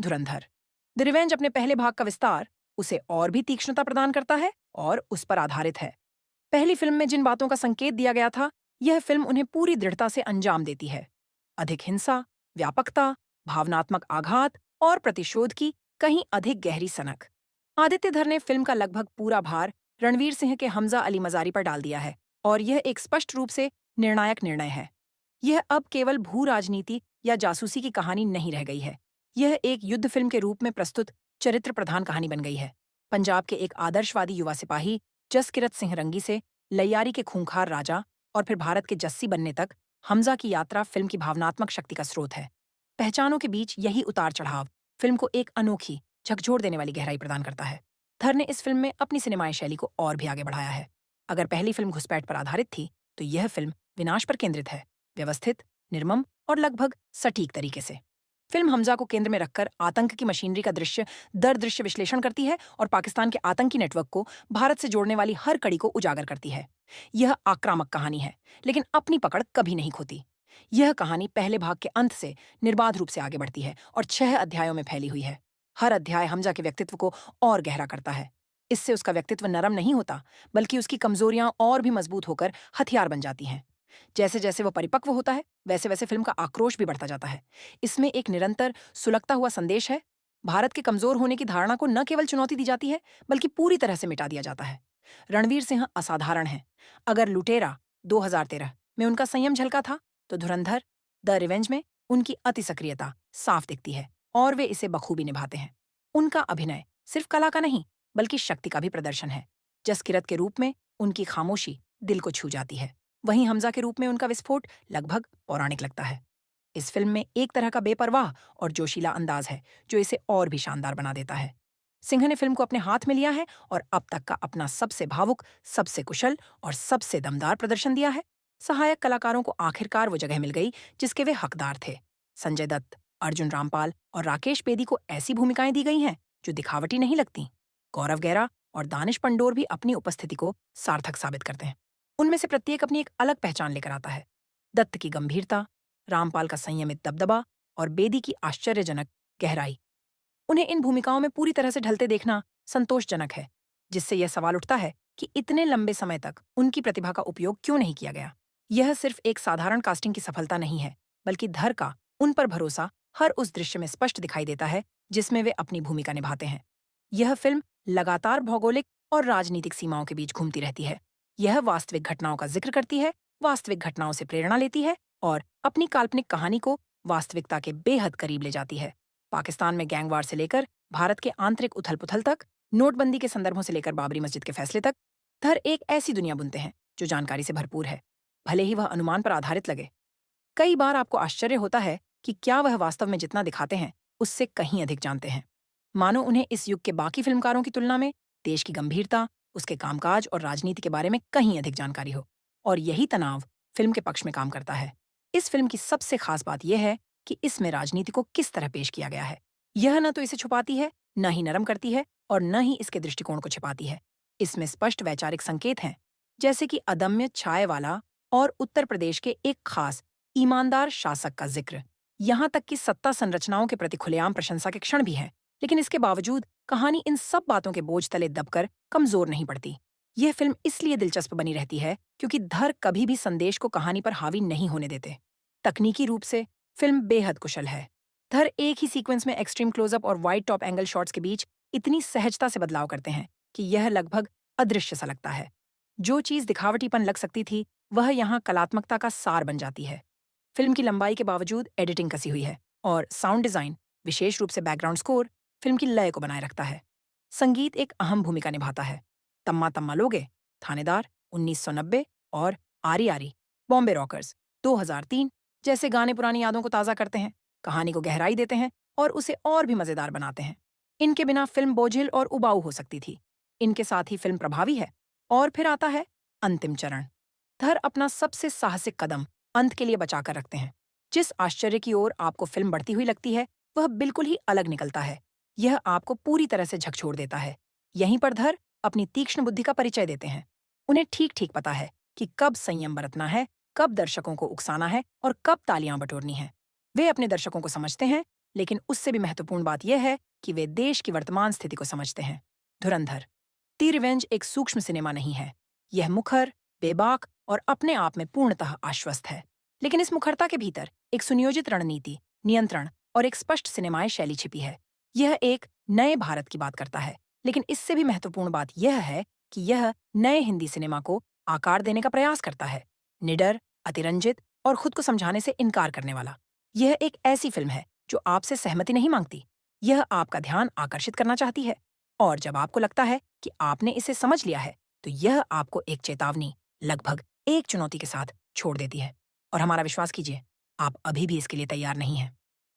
Dhurandhar. The revenge अपने पहले भाग का विस्तार उसे और भी तीक्ष्णता प्रदान करता है और उस पर आधारित है। पहली फिल्म में जिन बातों का संकेत दिया गया था, यह फिल्म उन्हें पूरी दृढ़ता से अंजाम देती है। अधिक हिंसा, व्यापकता, भावनात्मक आघात और प्रतिशोध की कहीं अधिक गहरी सनक। आदित्य धर ने फिल्म का लगभग पूरा भार रणवीर सिंह के हमजा अली मजारी पर डाल दिया है और यह एक स्पष्ट रूप से निर्णायक निर्णय है। यह अब केवल भू राजनीति या जासूसी की कहानी नहीं रह गई है। यह एक युद्ध फिल्म के रूप में प्रस्तुत चरित्र प्रधान कहानी बन गई है। पंजाब के एक आदर्शवादी युवा सिपाही जसकिरत सिंह रंगी से लैयारी के खूंखार राजा और फिर भारत के जस्सी बनने तक हमजा की यात्रा फिल्म की भावनात्मक शक्ति का स्रोत है। पहचानों के बीच यही उतार चढ़ाव फिल्म को एक अनोखी झकझोर देने वाली गहराई प्रदान करता है। धर ने इस फिल्म में अपनी सिनेमाई शैली को और भी आगे बढ़ाया है। अगर पहली फिल्म घुसपैठ पर आधारित थी, तो यह फिल्म विनाश पर केंद्रित है, व्यवस्थित, निर्मम और लगभग सटीक तरीके से। फिल्म हमजा को केंद्र में रखकर आतंक की मशीनरी का दृश्य दर दृश्य विश्लेषण करती है और पाकिस्तान के आतंकी नेटवर्क को भारत से जोड़ने वाली हर कड़ी को उजागर करती है। यह आक्रामक कहानी है, लेकिन अपनी पकड़ कभी नहीं खोती। यह कहानी पहले भाग के अंत से निर्बाध रूप से आगे बढ़ती है और 6 अध्यायों में फैली हुई है। हर अध्याय हमजा के व्यक्तित्व को और गहरा करता है। इससे उसका व्यक्तित्व नरम नहीं होता, बल्कि उसकी कमजोरियां और भी मजबूत होकर हथियार बन जाती हैं। जैसे जैसे वो परिपक्व होता है, वैसे वैसे फिल्म का आक्रोश भी बढ़ता जाता है। इसमें एक निरंतर सुलगता हुआ संदेश है। भारत के कमजोर होने की धारणा को न केवल चुनौती दी जाती है, बल्कि पूरी तरह से मिटा दिया जाता है। रणवीर सिंह असाधारण है। अगर लुटेरा 2013 में उनका संयम झलका था, तो धुरंधर द रिवेंज में उनकी अति सक्रियता साफ दिखती है और वे इसे बखूबी निभाते हैं। उनका अभिनय सिर्फ कला का नहीं, बल्कि शक्ति का भी प्रदर्शन है। जसकिरत के रूप में उनकी खामोशी दिल को छू जाती है। वहीं हमजा के रूप में उनका विस्फोट लगभग पौराणिक लगता है। इस फिल्म में एक तरह का बेपरवाह और जोशीला अंदाज है, जो इसे और भी शानदार बना देता है। सिंह ने फिल्म को अपने हाथ में लिया है और अब तक का अपना सबसे भावुक, सबसे कुशल और सबसे दमदार प्रदर्शन दिया है। सहायक कलाकारों को आखिरकार वो जगह मिल गई जिसके वे हकदार थे। संजय दत्त, अर्जुन रामपाल और राकेश बेदी को ऐसी भूमिकाएं दी गई हैं जो दिखावटी नहीं लगती। गौरव गैरा और दानिश पंडोर भी अपनी उपस्थिति को सार्थक साबित करते हैं। उनमें से प्रत्येक अपनी एक अलग पहचान लेकर आता है। दत्त की गंभीरता, रामपाल का संयमित दबदबा और बेदी की आश्चर्यजनक गहराई। उन्हें इन भूमिकाओं में पूरी तरह से ढलते देखना संतोषजनक है, जिससे यह सवाल उठता है कि इतने लंबे समय तक उनकी प्रतिभा का उपयोग क्यों नहीं किया गया। यह सिर्फ एक साधारण कास्टिंग की सफलता नहीं है, बल्कि धर का उन पर भरोसा हर उस दृश्य में स्पष्ट दिखाई देता है जिसमें वे अपनी भूमिका निभाते हैं। यह फिल्म लगातार भौगोलिक और राजनीतिक सीमाओं के बीच घूमती रहती है। यह वास्तविक घटनाओं का जिक्र करती है, वास्तविक घटनाओं से प्रेरणा लेती है और अपनी काल्पनिक कहानी को वास्तविकता के बेहद करीब ले जाती है। पाकिस्तान में गैंगवार से लेकर भारत के आंतरिक उथल-पुथल तक, नोटबंदी के संदर्भों से लेकर बाबरी मस्जिद के फैसले तक, धर एक ऐसी दुनिया बुनते हैं जो जानकारी से भरपूर है, भले ही वह अनुमान पर आधारित लगे। कई बार आपको आश्चर्य होता है कि क्या वह वास्तव में जितना दिखाते हैं, उससे कहीं अधिक जानते हैं। मानो उन्हें इस युग के बाकी फिल्मकारों की तुलना में देश की गंभीरता, उसके कामकाज और राजनीति के बारे में कहीं अधिक जानकारी हो। और यही तनाव फिल्म के पक्ष में काम करता है। इस फिल्म की सबसे खास बात यह है कि इसमें राजनीति को किस तरह पेश किया गया है। यह न तो इसे छुपाती है, न ही नरम करती है और न ही इसके दृष्टिकोण को छिपाती है। इसमें स्पष्ट वैचारिक संकेत हैं, जैसे कि अदम्य छाए वाला और उत्तर प्रदेश के एक खास ईमानदार शासक का जिक्र। यहाँ तक कि सत्ता संरचनाओं के प्रति खुलेआम प्रशंसा के क्षण भी हैं, लेकिन इसके बावजूद कहानी इन सब बातों के बोझ तले दबकर कमजोर नहीं पड़ती। यह फिल्म इसलिए दिलचस्प बनी रहती है क्योंकि धर कभी भी संदेश को कहानी पर हावी नहीं होने देते। तकनीकी रूप से फिल्म बेहद कुशल है। धर एक ही सीक्वेंस में एक्सट्रीम क्लोजअप और वाइड टॉप एंगल शॉट्स के बीच इतनी सहजता से बदलाव करते हैं कि यह लगभग अदृश्य सा लगता है। जो चीज दिखावटीपन लग सकती थी, वह यहाँ कलात्मकता का सार बन जाती है। फिल्म की लंबाई के बावजूद एडिटिंग कसी हुई है और साउंड डिजाइन, विशेष रूप से बैकग्राउंड स्कोर, फिल्म की लय को बनाए रखता है। संगीत एक अहम भूमिका निभाता है। तम्मा तम्मा लोगे, थानेदार 1990 और आरी आरी, बॉम्बे रॉकर्स 2003 जैसे गाने पुरानी यादों को ताज़ा करते हैं, कहानी को गहराई देते हैं और उसे और भी मजेदार बनाते हैं। इनके बिना फिल्म बोझिल और उबाऊ हो सकती थी। इनके साथ ही फिल्म प्रभावी है। और फिर आता है अंतिम चरण। धर अपना सबसे साहसिक कदम अंत के लिए बचाकर रखते हैं। जिस आश्चर्य की ओर आपको फिल्म बढ़ती हुई लगती है, वह बिल्कुल ही अलग निकलता है। यह आपको पूरी तरह से झकझोर देता है। यहीं पर धर अपनी तीक्ष्ण बुद्धि का परिचय देते हैं। उन्हें ठीक ठीक पता है कि कब संयम बरतना है, कब दर्शकों को उकसाना है और कब तालियां बटोरनी है। वे अपने दर्शकों को समझते हैं लेकिन उससे भी महत्वपूर्ण बात यह है कि वे देश की वर्तमान स्थिति को समझते हैं। धुरंधर दी रिवेंज एक सूक्ष्म सिनेमा नहीं है। यह मुखर, बेबाक और अपने आप में पूर्णतः आश्वस्त है। लेकिन इस मुखरता के भीतर एक सुनियोजित रणनीति, नियंत्रण और एक स्पष्ट सिनेमाई शैली छिपी है। यह एक नए भारत की बात करता है, लेकिन इससे भी महत्वपूर्ण बात यह है कि यह नए हिंदी सिनेमा को आकार देने का प्रयास करता है। निडर, अतिरंजित और खुद को समझाने से इनकार करने वाला। यह एक ऐसी फिल्म है जो आपसे सहमति नहीं मांगती। यह आपका ध्यान आकर्षित करना चाहती है। और जब आपको लगता है कि आपने इसे समझ लिया है, तो यह आपको एक चेतावनी, लगभग एक चुनौती के साथ छोड़ देती है। और हमारा विश्वास कीजिए, आप अभी भी इसके लिए तैयार नहीं हैं।